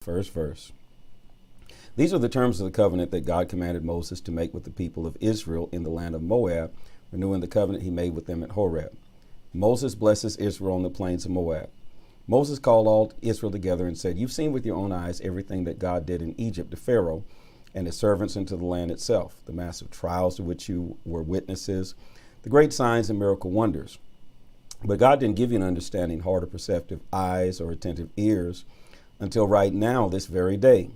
First verse. These are the terms of the covenant that God commanded Moses to make with the people of Israel in the land of Moab, renewing the covenant he made with them at Horeb. Moses blesses Israel on the plains of Moab. Moses called all Israel together and said, "You've seen with your own eyes everything that God did in Egypt to Pharaoh and his servants and to the land itself, the massive trials to which you were witnesses, the great signs and miracle wonders. But God didn't give you an understanding heart or perceptive eyes or attentive ears until right now, this very day.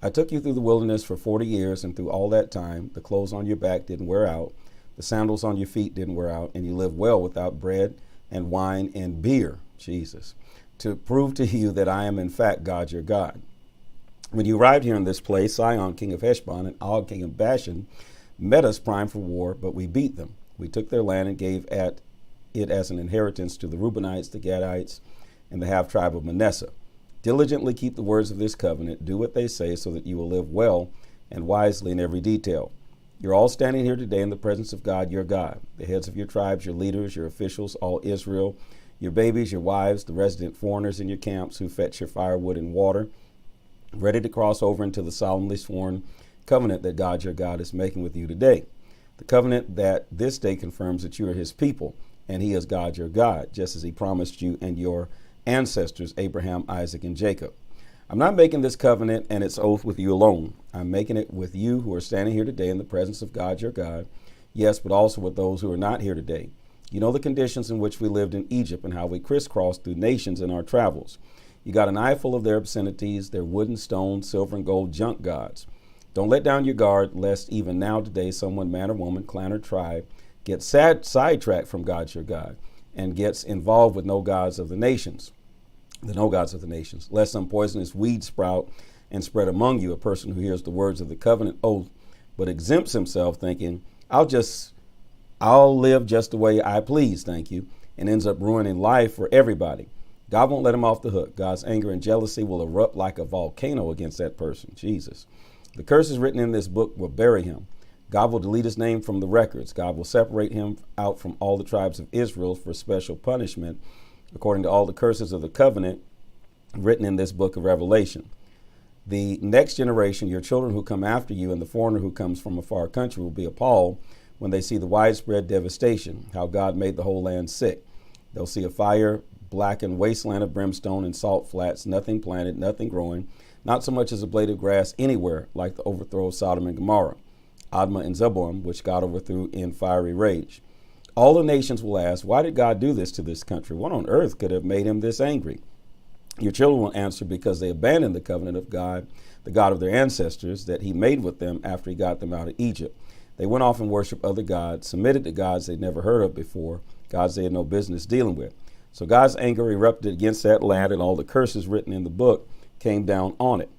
I took you through the wilderness for 40 years, and through all that time, the clothes on your back didn't wear out, the sandals on your feet didn't wear out, and you lived well without bread and wine and beer," Jesus, "to prove to you that I am in fact God your God. When you arrived here in this place, Sihon, king of Heshbon, and Og, king of Bashan, met us primed for war, but we beat them. We took their land and gave it as an inheritance to the Reubenites, the Gadites, and the half-tribe of Manasseh. Diligently keep the words of this covenant, do what they say, so that you will live well and wisely in every detail. You're all standing here today in the presence of God, your God, the heads of your tribes, your leaders, your officials, all Israel, your babies, your wives, the resident foreigners in your camps who fetch your firewood and water, ready to cross over into the solemnly sworn covenant that God, your God, is making with you today. The covenant that this day confirms that you are his people, and he is God, your God, just as he promised you and your ancestors, Abraham, Isaac, and Jacob. I'm not making this covenant and its oath with you alone. I'm making it with you who are standing here today in the presence of God, your God. Yes, but also with those who are not here today. You know the conditions in which we lived in Egypt and how we crisscrossed through nations in our travels. You got an eye full of their obscenities, their wood and stone, silver and gold junk gods. Don't let down your guard, lest even now today someone, man or woman, clan or tribe, gets sidetracked from God, your God, and gets involved with the no gods of the nations, lest some poisonous weed sprout and spread among you, a person who hears the words of the covenant oath, but exempts himself thinking, I'll live just the way I please, thank you, and ends up ruining life for everybody. God won't let him off the hook. God's anger and jealousy will erupt like a volcano against that person, Jesus. The curses written in this book will bury him. God will delete his name from the records. God will separate him out from all the tribes of Israel for special punishment, according to all the curses of the covenant written in this book of Revelation. The next generation, your children who come after you, and the foreigner who comes from a far country will be appalled when they see the widespread devastation, how God made the whole land sick. They'll see a fire-blackened wasteland of brimstone and salt flats, nothing planted, nothing growing, not so much as a blade of grass anywhere, like the overthrow of Sodom and Gomorrah, Admah and Zeboim, which God overthrew in fiery rage. All the nations will ask, why did God do this to this country? What on earth could have made him this angry? Your children will answer, because they abandoned the covenant of God, the God of their ancestors, that he made with them after he got them out of Egypt. They went off and worshiped other gods, submitted to gods they'd never heard of before, gods they had no business dealing with. So God's anger erupted against that land, and all the curses written in the book came down on it.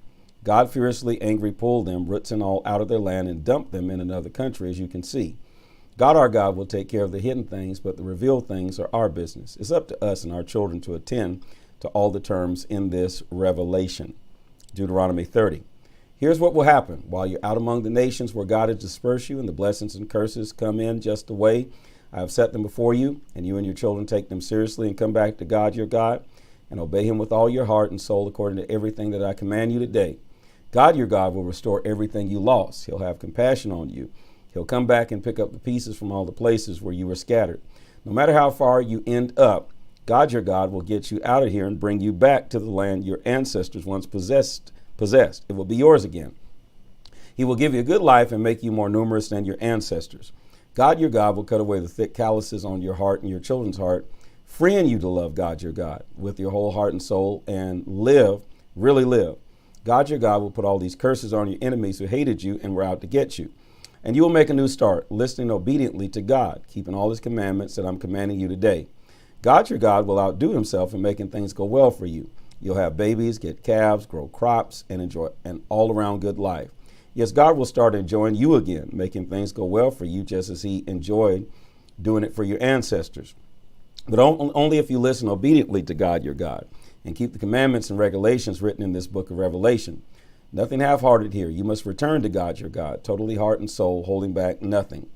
God, furiously angry, pulled them, roots and all, out of their land and dumped them in another country, as you can see. God, our God, will take care of the hidden things, but the revealed things are our business. It's up to us and our children to attend to all the terms in this revelation. Deuteronomy 30. Here's what will happen while you're out among the nations where God has dispersed you, and the blessings and curses come in just the way I have set them before you, and you and your children take them seriously and come back to God, your God, and obey him with all your heart and soul according to everything that I command you today. God, your God, will restore everything you lost. He'll have compassion on you. He'll come back and pick up the pieces from all the places where you were scattered. No matter how far you end up, God, your God, will get you out of here and bring you back to the land your ancestors once possessed. It will be yours again. He will give you a good life and make you more numerous than your ancestors. God, your God, will cut away the thick calluses on your heart and your children's heart, freeing you to love God, your God, with your whole heart and soul, and live, really live. God, your God, will put all these curses on your enemies who hated you and were out to get you. And you will make a new start, listening obediently to God, keeping all his commandments that I'm commanding you today. God, your God, will outdo himself in making things go well for you. You'll have babies, get calves, grow crops, and enjoy an all-around good life. Yes, God will start enjoying you again, making things go well for you, just as he enjoyed doing it for your ancestors. But only if you listen obediently to God, your God, and keep the commandments and regulations written in this book of Revelation. Nothing half-hearted here. You must return to God, your God, totally heart and soul, holding back nothing.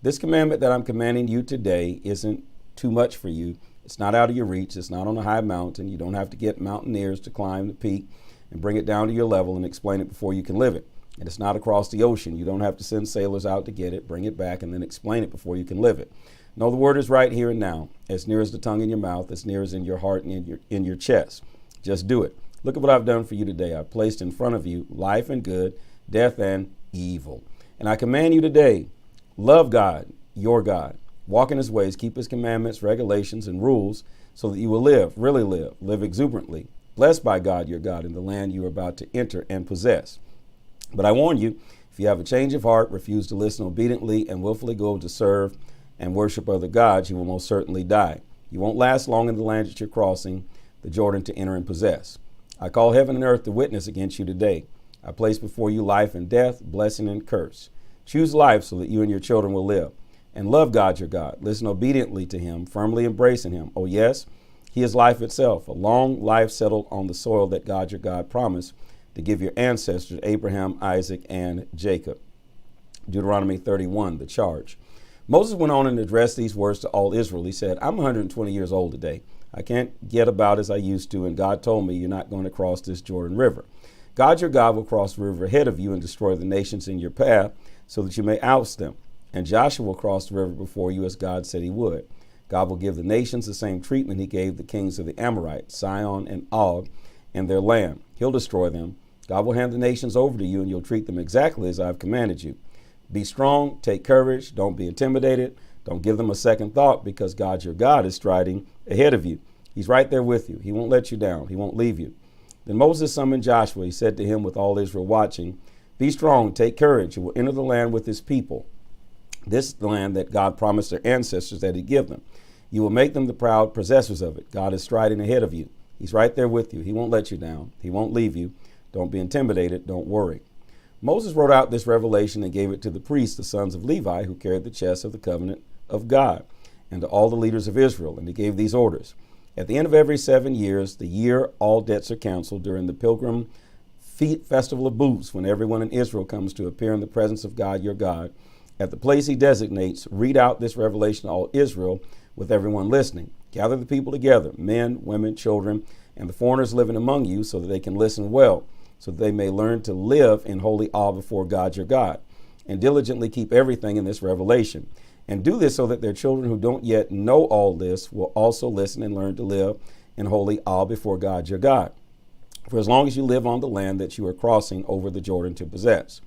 This commandment that I'm commanding you today isn't too much for you. It's not out of your reach. It's not on a high mountain. You don't have to get mountaineers to climb the peak. and bring it down to your level and explain it before you can live it. And it's not across the ocean. You don't have to send sailors out to get it, bring it back, and then explain it before you can live it. No, the word is right here and now, as near as the tongue in your mouth, as near as in your heart and in your chest. Just do it. Look at what I've done for you today. I've placed in front of you life and good, death and evil. And I command you today, love God, your God. Walk in his ways, keep his commandments, regulations, and rules so that you will live, really live exuberantly, blessed by God, your God, in the land you are about to enter and possess. But I warn you, if you have a change of heart, refuse to listen obediently, and willfully go to serve and worship other gods, you will most certainly die. You won't last long in the land that you're crossing the Jordan to enter and possess. I call heaven and earth to witness against you today. I place before you life and death, blessing and curse. Choose life so that you and your children will live. And love God, your God. Listen obediently to him, firmly embracing him. Oh, yes, he is life itself, a long life settled on the soil that God, your God, promised to give your ancestors, Abraham, Isaac, and Jacob. Deuteronomy 31, the charge. Moses went on and addressed these words to all Israel. He said, I'm 120 years old today. I can't get about as I used to, and God told me you're not going to cross this Jordan River. God, your God, will cross the river ahead of you and destroy the nations in your path so that you may oust them. And Joshua will cross the river before you as God said he would. God will give the nations the same treatment he gave the kings of the Amorites, Sihon and Og, and their land. He'll destroy them. God will hand the nations over to you, and you'll treat them exactly as I've commanded you. Be strong, take courage, don't be intimidated. Don't give them a second thought, because God, your God, is striding ahead of you. He's right there with you. He won't let you down. He won't leave you. Then Moses summoned Joshua. He said to him with all Israel watching, be strong, take courage. You will enter the land with his people. This is the land that God promised their ancestors that he'd give them. You will make them the proud possessors of it. God is striding ahead of you. He's right there with you. He won't let you down. He won't leave you. Don't be intimidated. Don't worry. Moses wrote out this revelation and gave it to the priests, the sons of Levi, who carried the chest of the covenant of God, and to all the leaders of Israel. And he gave these orders. At the end of every 7 years, the year all debts are canceled during the pilgrim festival of booths, when everyone in Israel comes to appear in the presence of God, your God. At the place he designates, read out this revelation to all Israel with everyone listening. Gather the people together, men, women, children, and the foreigners living among you, so that they can listen well, so that they may learn to live in holy awe before God, your God, and diligently keep everything in this revelation. And do this so that their children who don't yet know all this will also listen and learn to live in holy awe before God, your God, for as long as you live on the land that you are crossing over the Jordan to possess.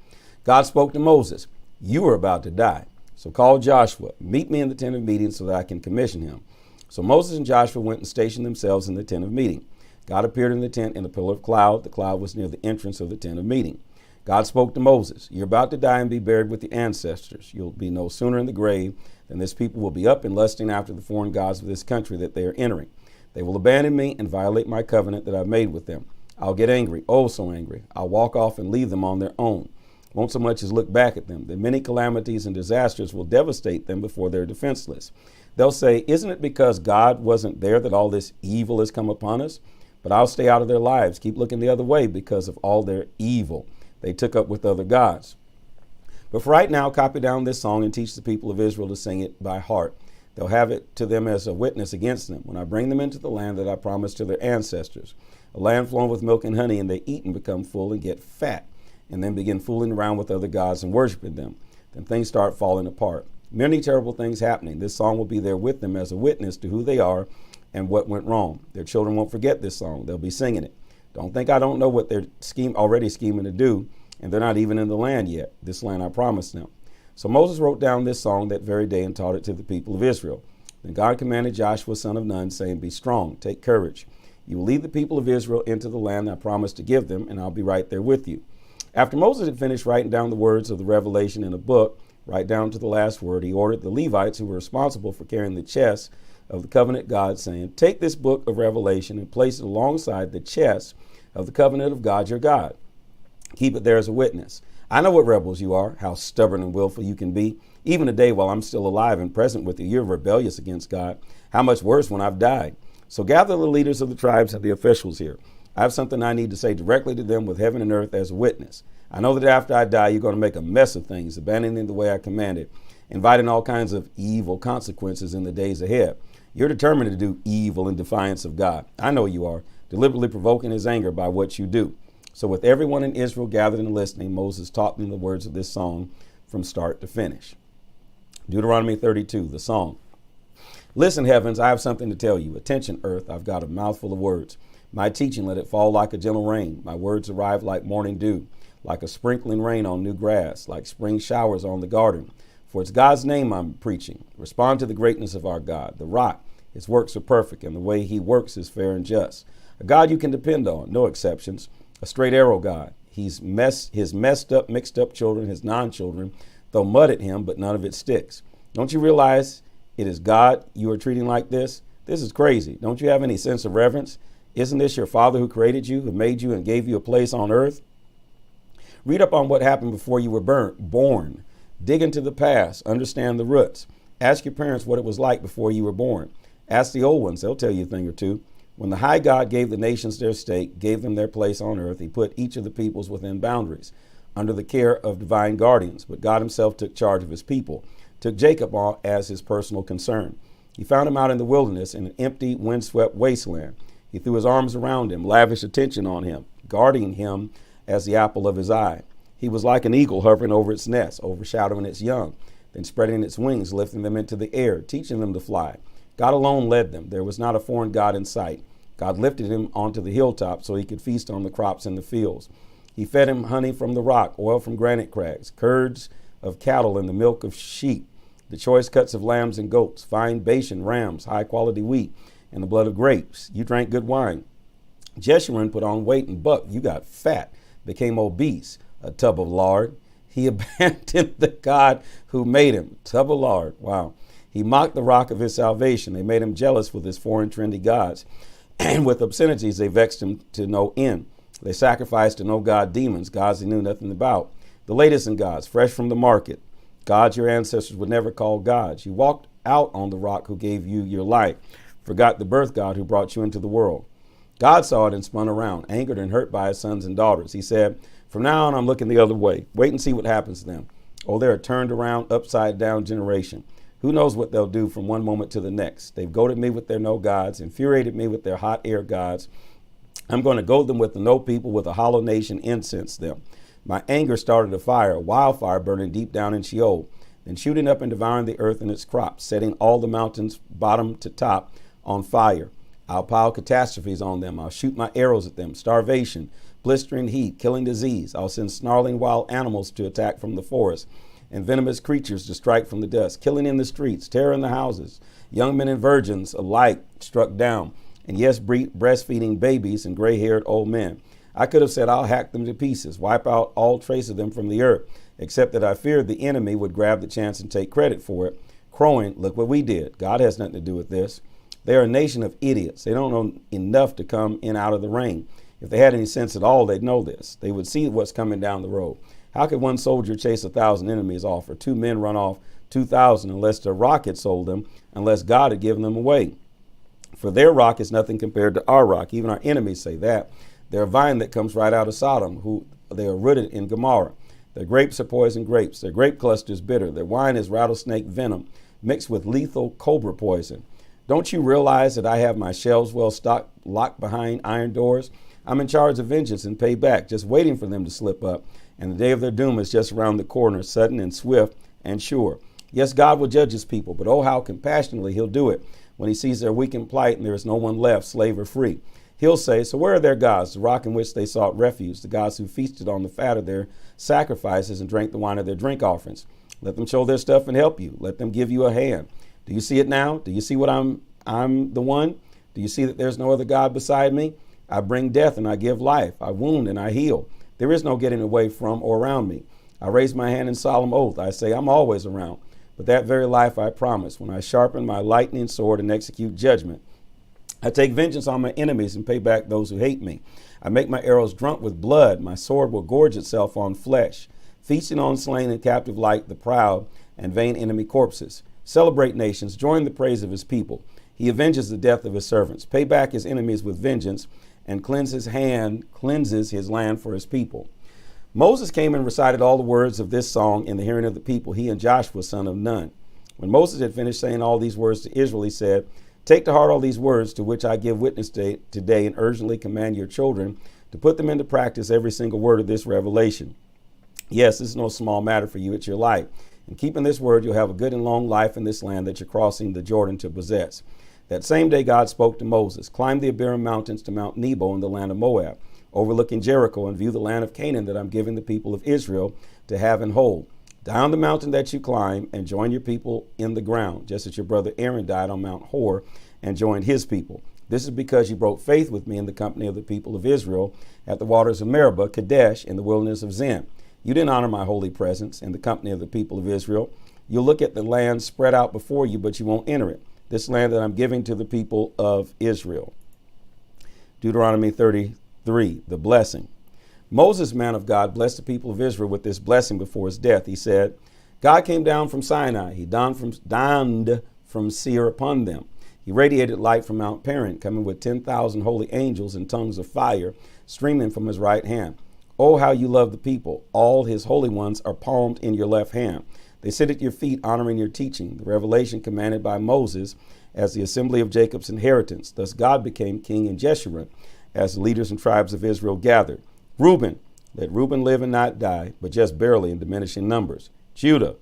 God spoke to Moses, you are about to die. So call Joshua, meet me in the tent of meeting so that I can commission him. So Moses and Joshua went and stationed themselves in the tent of meeting. God appeared in the tent in a pillar of cloud. The cloud was near the entrance of the tent of meeting. God spoke to Moses, you're about to die and be buried with your ancestors. You'll be no sooner in the grave than this people will be up and lusting after the foreign gods of this country that they are entering. They will abandon me and violate my covenant that I've made with them. I'll get angry, oh so angry. I'll walk off and leave them on their own. Won't so much as look back at them. The many calamities and disasters will devastate them before they're defenseless. They'll say, isn't it because God wasn't there that all this evil has come upon us? But I'll stay out of their lives, keep looking the other way because of all their evil they took up with other gods. But for right now, copy down this song and teach the people of Israel to sing it by heart. They'll have it to them as a witness against them when I bring them into the land that I promised to their ancestors, a land flowing with milk and honey, and they eat and become full and get fat, and then begin fooling around with other gods and worshiping them. Then things start falling apart. Many terrible things happening. This song will be there with them as a witness to who they are and what went wrong. Their children won't forget this song. They'll be singing it. Don't think I don't know what they're already scheming to do, and they're not even in the land yet, this land I promised them. So Moses wrote down this song that very day and taught it to the people of Israel. Then God commanded Joshua, son of Nun, saying, be strong, take courage. You will lead the people of Israel into the land I promised to give them, and I'll be right there with you. After Moses had finished writing down the words of the revelation in a book, right down to the last word, he ordered the Levites who were responsible for carrying the chest of the covenant God, saying, take this book of Revelation and place it alongside the chest of the covenant of God, your God. Keep it there as a witness. I know what rebels you are, how stubborn and willful you can be. Even today, while I'm still alive and present with you, you're rebellious against God. How much worse when I've died. So gather the leaders of the tribes and the officials here. I have something I need to say directly to them with heaven and earth as a witness. I know that after I die, you're going to make a mess of things, abandoning the way I commanded, inviting all kinds of evil consequences in the days ahead. You're determined to do evil in defiance of God. I know you are, deliberately provoking his anger by what you do. So with everyone in Israel gathered and listening, Moses taught them the words of this song from start to finish. Deuteronomy 32, the song. Listen, heavens, I have something to tell you. Attention, earth, I've got a mouthful of words. My teaching, let it fall like a gentle rain. My words arrive like morning dew, like a sprinkling rain on new grass, like spring showers on the garden. For it's God's name I'm preaching. Respond to the greatness of our God, the rock. His works are perfect, and the way he works is fair and just. A God you can depend on, no exceptions. A straight arrow God. His mixed up children, his non-children, throw mud at him, but none of it sticks. Don't you realize it is God you are treating like this? This is crazy. Don't you have any sense of reverence? Isn't this your Father who created you, who made you and gave you a place on earth? Read up on what happened before you were born. Dig into the past. Understand the roots. Ask your parents what it was like before you were born. Ask the old ones. They'll tell you a thing or two. When the high God gave the nations their state, gave them their place on earth, he put each of the peoples within boundaries, under the care of divine guardians. But God himself took charge of his people, took Jacob on as his personal concern. He found him out in the wilderness in an empty, windswept wasteland. He threw his arms around him, lavished attention on him, guarding him as the apple of his eye. He was like an eagle hovering over its nest, overshadowing its young, then spreading its wings, lifting them into the air, teaching them to fly. God alone led them. There was not a foreign God in sight. God lifted him onto the hilltop so he could feast on the crops in the fields. He fed him honey from the rock, oil from granite crags, curds of cattle and the milk of sheep, the choice cuts of lambs and goats, fine Bashan rams, high quality wheat, and the blood of grapes. You drank good wine. Jeshurun put on weight and bucked. You got fat, became obese, a tub of lard. He abandoned the God who made him. Tub of lard. Wow. He mocked the rock of his salvation. They made him jealous with his foreign trendy gods. And with obscenities, they vexed him to no end. They sacrificed to no god demons, gods he knew nothing about. The latest in gods, fresh from the market. Gods your ancestors would never call gods. You walked out on the rock who gave you your life. Forgot the birth God who brought you into the world. God saw it and spun around, angered and hurt by his sons and daughters. He said, from now on, I'm looking the other way. Wait and see what happens to them. Oh, they're a turned around, upside down generation. Who knows what they'll do from one moment to the next? They've goaded me with their no gods, infuriated me with their hot air gods. I'm going to goad them with the no people, with a hollow nation, incense them. My anger started a fire, a wildfire burning deep down in Sheol, then shooting up and devouring the earth and its crops, setting all the mountains bottom to top on fire. I'll pile catastrophes on them. I'll shoot my arrows at them. Starvation, blistering heat, killing disease. I'll send snarling wild animals to attack from the forest, and venomous creatures to strike from the dust, killing in the streets, terror in the houses, young men and virgins alike struck down, and yes, breastfeeding babies and gray-haired old men. I could have said I'll hack them to pieces, wipe out all trace of them from the earth, except that I feared the enemy would grab the chance and take credit for it, crowing, look what we did. God has nothing to do with this. They're a nation of idiots. They don't know enough to come in out of the rain. If they had any sense at all, they'd know this. They would see what's coming down the road. How could one soldier chase 1,000 enemies off, or 2 men run off 2,000 unless the rock had sold them, unless God had given them away? For their rock is nothing compared to our rock. Even our enemies say that. They're a vine that comes right out of Sodom, who they are rooted in Gomorrah. Their grapes are poison grapes. Their grape cluster is bitter. Their wine is rattlesnake venom mixed with lethal cobra poison. Don't you realize that I have my shelves well stocked, locked behind iron doors? I'm in charge of vengeance and payback, just waiting for them to slip up. And the day of their doom is just around the corner, sudden and swift and sure. Yes, God will judge his people, but oh, how compassionately he'll do it when he sees their weakened plight and there is no one left, slave or free. He'll say, so where are their gods, the rock in which they sought refuge, the gods who feasted on the fat of their sacrifices and drank the wine of their drink offerings? Let them show their stuff and help you. Let them give you a hand. Do you see it now? Do you see what I'm the one? Do you see that there's no other God beside me? I bring death and I give life. I wound and I heal. There is no getting away from or around me. I raise my hand in solemn oath. I say I'm always around. But that very life I promise, when I sharpen my lightning sword and execute judgment, I take vengeance on my enemies and pay back those who hate me. I make my arrows drunk with blood. My sword will gorge itself on flesh, feasting on slain and captive like the proud and vain enemy corpses. Celebrate, nations, join the praise of his people. He avenges the death of his servants. Pay back his enemies with vengeance, and cleanses his land for his people. Moses came and recited all the words of this song in the hearing of the people, he and Joshua, son of Nun. When Moses had finished saying all these words to Israel, he said, take to heart all these words to which I give witness today and urgently command your children to put them into practice every single word of this revelation. Yes, this is no small matter for you. It's your life. In keeping this word, you'll have a good and long life in this land that you're crossing the Jordan to possess. That same day, God spoke to Moses, climb the Abiram mountains to Mount Nebo in the land of Moab, overlooking Jericho, and view the land of Canaan that I'm giving the people of Israel to have and hold. Down the mountain that you climb and join your people in the ground, just as your brother Aaron died on Mount Hor and joined his people. This is because you broke faith with me in the company of the people of Israel at the waters of Meribah, Kadesh, in the wilderness of Zin. You didn't honor my holy presence in the company of the people of Israel. You'll look at the land spread out before you, but you won't enter it. This land that I'm giving to the people of Israel. Deuteronomy 33, the blessing. Moses, man of God, blessed the people of Israel with this blessing before his death. He said, God came down from Sinai. He dawned from Seir upon them. He radiated light from Mount Paran, coming with 10,000 holy angels and tongues of fire streaming from his right hand. Oh, how you love the people. All his holy ones are palmed in your left hand. They sit at your feet, honoring your teaching, the revelation commanded by Moses as the assembly of Jacob's inheritance. Thus God became king in Jeshurun as the leaders and tribes of Israel gathered. Reuben, let Reuben live and not die, but just barely in diminishing numbers. Judah,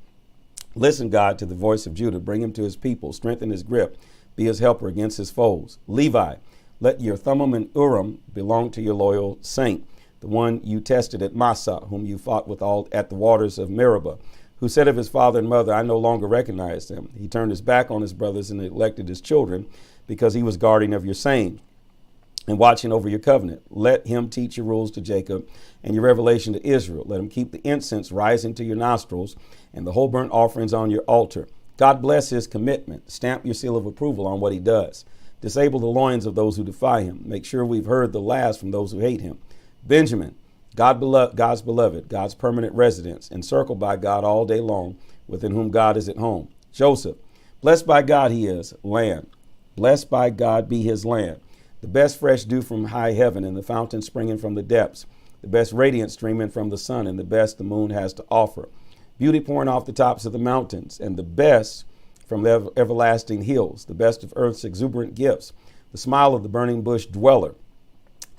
listen, God, to the voice of Judah. Bring him to his people. Strengthen his grip. Be his helper against his foes. Levi, let your Thummim and Urim belong to your loyal saint, the one you tested at Massah, whom you fought with all at the waters of Meribah, who said of his father and mother, I no longer recognize them. He turned his back on his brothers and neglected his children because he was guardian of your saying and watching over your covenant. Let him teach your rules to Jacob and your revelation to Israel. Let him keep the incense rising to your nostrils and the whole burnt offerings on your altar. God bless his commitment. Stamp your seal of approval on what he does. Disable the loins of those who defy him. Make sure we've heard the last from those who hate him. Benjamin, God's beloved, God's permanent residence, encircled by God all day long, within whom God is at home. Joseph, blessed by God he is, land. Blessed by God be his land. The best fresh dew from high heaven and the fountain springing from the depths. The best radiance streaming from the sun and the best the moon has to offer. Beauty pouring off the tops of the mountains and the best from the everlasting hills. The best of earth's exuberant gifts. The smile of the burning bush dweller.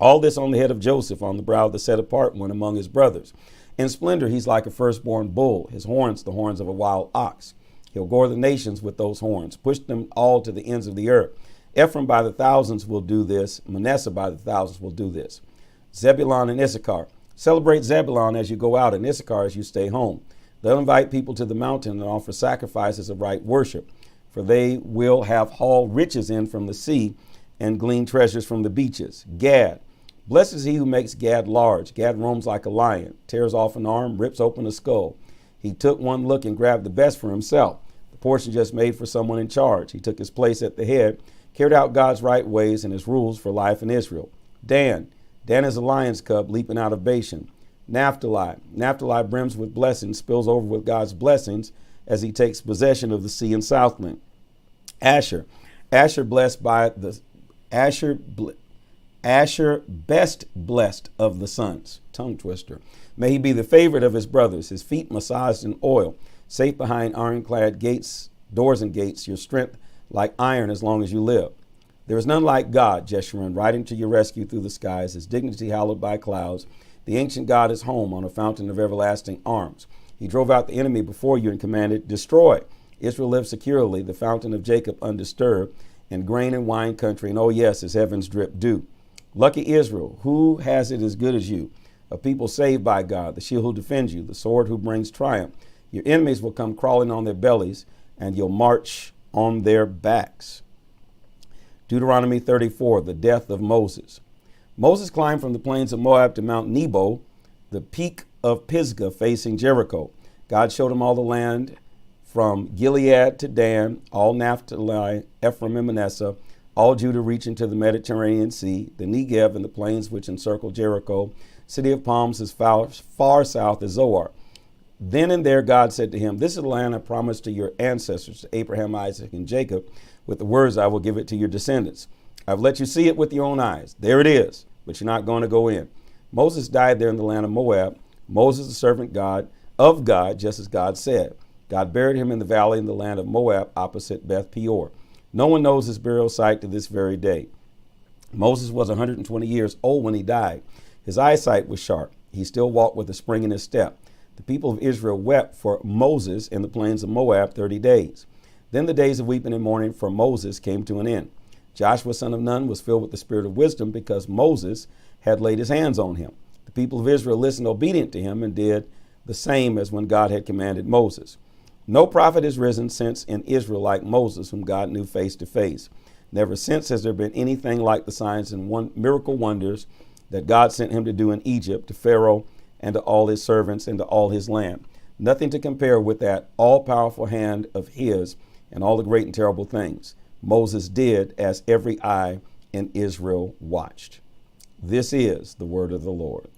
All this on the head of Joseph, on the brow of the set apart one among his brothers. In splendor, he's like a firstborn bull, his horns the horns of a wild ox. He'll gore the nations with those horns, push them all to the ends of the earth. Ephraim by the thousands will do this. Manasseh by the thousands will do this. Zebulun and Issachar. Celebrate Zebulun as you go out and Issachar as you stay home. They'll invite people to the mountain and offer sacrifices of right worship, for they will have hauled riches in from the sea and glean treasures from the beaches. Gad. Blessed is he who makes Gad large. Gad roams like a lion, tears off an arm, rips open a skull. He took one look and grabbed the best for himself, the portion just made for someone in charge. He took his place at the head, carried out God's right ways and his rules for life in Israel. Dan is a lion's cub leaping out of Bashan. Naphtali brims with blessings, spills over with God's blessings as he takes possession of the sea and Southland. Asher best blessed of the sons. Tongue twister. May he be the favorite of his brothers, his feet massaged in oil, safe behind ironclad gates, doors and gates, your strength like iron as long as you live. There is none like God, Jeshurun, riding to your rescue through the skies, his dignity hallowed by clouds. The ancient God is home on a fountain of everlasting arms. He drove out the enemy before you and commanded, destroy. Israel lives securely, the fountain of Jacob undisturbed, in grain and wine country, and oh yes, his heavens drip dew. Lucky Israel, who has it as good as you? A people saved by God, the shield who defends you, the sword who brings triumph. Your enemies will come crawling on their bellies, and you'll march on their backs. Deuteronomy 34, the death of Moses. Moses climbed from the plains of Moab to Mount Nebo, the peak of Pisgah facing Jericho. God showed him all the land from Gilead to Dan, all Naphtali, Ephraim and Manasseh, all Judah reaching to the Mediterranean Sea, the Negev and the plains which encircle Jericho, city of palms as far south as Zoar. Then and there God said to him, this is the land I promised to your ancestors, to Abraham, Isaac, and Jacob, with the words I will give it to your descendants. I've let you see it with your own eyes. There it is, but you're not going to go in. Moses died there in the land of Moab. Moses, the servant of God, just as God said. God buried him in the valley in the land of Moab opposite Beth Peor. No one knows his burial site to this very day. Moses was 120 years old when he died. His eyesight was sharp. He still walked with a spring in his step. The people of Israel wept for Moses in the plains of Moab 30 days. Then the days of weeping and mourning for Moses came to an end. Joshua, son of Nun, was filled with the spirit of wisdom because Moses had laid his hands on him. The people of Israel listened obedient to him and did the same as when God had commanded Moses. No prophet has risen since in Israel like Moses, whom God knew face to face. Never since has there been anything like the signs and miracle wonders that God sent him to do in Egypt, to Pharaoh and to all his servants and to all his land. Nothing to compare with that all-powerful hand of his and all the great and terrible things Moses did, as every eye in Israel watched. This is the word of the Lord.